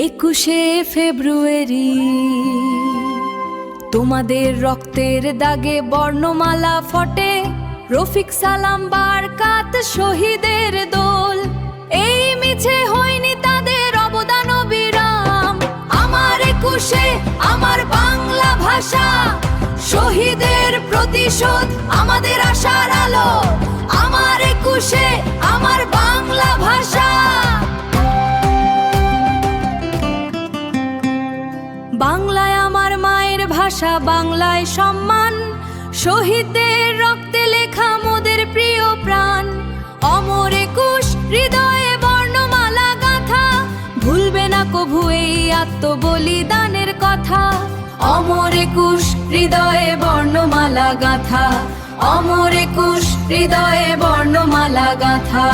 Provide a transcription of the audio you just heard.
21শে ফেব্রুয়ারি তোমাদের রক্তের দাগে বর্ণমালা ফটে, রফিক সালাম বারকাত শহীদের দোল। এই মিছে হয়নি তাদের অবদান বিরাম। আমার 21শে আমার বাংলা ভাষা, শহীদের প্রতিশোধ আমাদের আশার আলো। আমার 21শে আমার বাংলা ভাষা। বাংলায় আমার মায়ের ভাষা, বাংলায় সম্মান, শহীদদের রক্তে লেখা মোদের প্রিয় প্রাণ। অমর 21 হৃদয়ে বর্ণমালা গাথা, ভুলবে না কভু এই আত্মবলিদানের কথা। অমর 21 হৃদয়ে বর্ণমালা গাথা, অমর 21 হৃদয়ে বর্ণমালা গাথা।